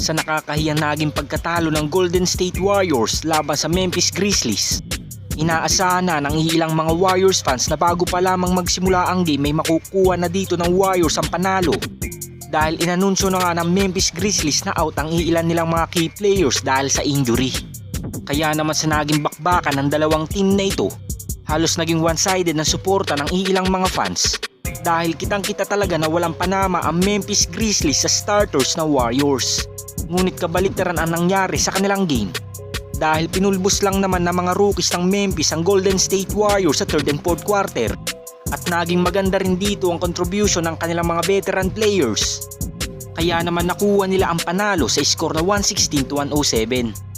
sa nakakahiyang naging pagkatalo ng Golden State Warriors laban sa Memphis Grizzlies. Inaasahan na ng ilang mga Warriors fans na bago pa lamang magsimula ang game may makukuha na dito ng Warriors ang panalo. Dahil inanunsyo na nga ng Memphis Grizzlies na out ang ilan nilang mga key players dahil sa injury. Kaya naman sa naging bakbakan ng dalawang team na ito, halos naging one-sided ng suporta ng ilang mga fans. Dahil kitang-kita talaga na walang panama ang Memphis Grizzlies sa starters na Warriors. Ngunit kabaliktaran ang nangyari sa kanilang game. Dahil pinulbos lang naman ng mga rookies ng Memphis ang Golden State Warriors sa 3rd and 4th quarter. At naging maganda rin dito ang contribution ng kanilang mga veteran players. Kaya naman nakuha nila ang panalo sa score na 116-107.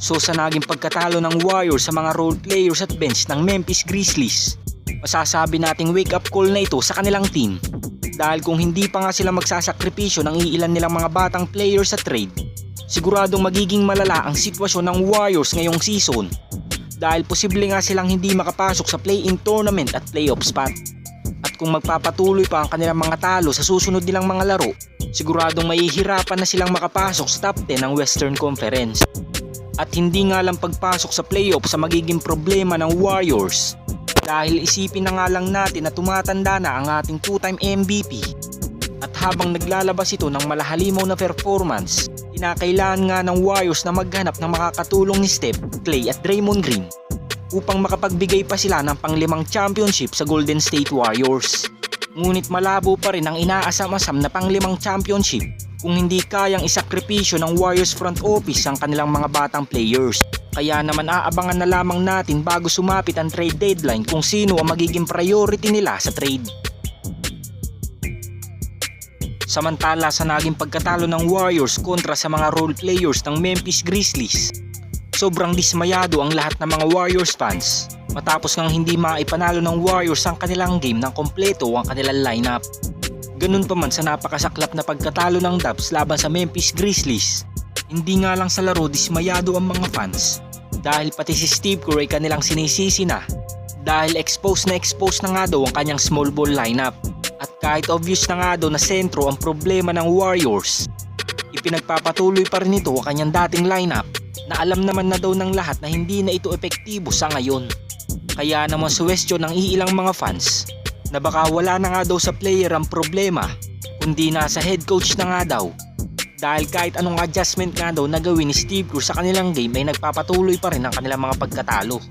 So sa naging pagkatalo ng Warriors sa mga role players at bench ng Memphis Grizzlies, masasabi nating wake up call na ito sa kanilang team. Dahil kung hindi pa nga sila magsasakripisyo ng ilan nilang mga batang players sa trade, siguradong magiging malala ang sitwasyon ng Warriors ngayong season. Dahil posible nga silang hindi makapasok sa play-in tournament at playoff spot. At kung magpapatuloy pa ang kanilang mga talo sa susunod nilang mga laro, siguradong mahihirapan na silang makapasok sa top 10 ng Western Conference. At hindi nga lang pagpasok sa playoff sa magiging problema ng Warriors. Dahil isipin na nga lang natin na tumatanda na ang ating 2-time MVP. At habang naglalabas ito ng malahalimaw na performance, kinakailangan nga ng Warriors na maghanap ng makakatulong ni Steph, Klay at Draymond Green upang makapagbigay pa sila ng pang-5 championship sa Golden State Warriors. Ngunit malabo pa rin ang inaasam-asam na pang-5 championship kung hindi kayang isakripisyo ng Warriors front office ang kanilang mga batang players. Kaya naman aabangan na lamang natin bago sumapit ang trade deadline kung sino ang magiging priority nila sa trade. Samantala sa naging pagkatalo ng Warriors kontra sa mga role players ng Memphis Grizzlies, sobrang dismayado ang lahat ng mga Warriors fans matapos ngang hindi maipanalo ng Warriors ang kanilang game ng kompleto ang kanilang lineup. Ganun pa man sa napakasaklap na pagkatalo ng Dubs laban sa Memphis Grizzlies, hindi nga lang sa laro dismayado ang mga fans dahil pati si Steve Kerr ay kanilang sinisisi na dahil expose na nga daw ang kanyang small ball lineup. At kahit obvious na nga daw na sentro ang problema ng Warriors, ipinagpapatuloy pa rin ito ang kanyang dating lineup na alam naman na daw ng lahat na hindi na ito epektibo sa ngayon. Kaya naman suwestyon ng ilang mga fans na baka wala na nga daw sa player ang problema kundi nasa head coach na nga daw. Dahil kahit anong adjustment nga daw na gawin ni Steve Kerr sa kanilang game ay nagpapatuloy pa rin ang kanilang mga pagkatalo.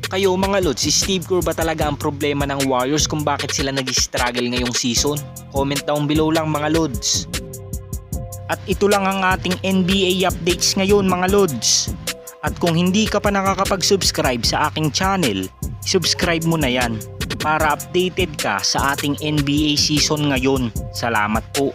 Kayo mga Lods, si Steve Kerr ba talaga ang problema ng Warriors kung bakit sila nag-struggle ngayong season? Comment down below lang mga Lods. At ito lang ang ating NBA updates ngayon mga Lods. At kung hindi ka pa nakakapag-subscribe sa aking channel, subscribe mo na yan para updated ka sa ating NBA season ngayon. Salamat po.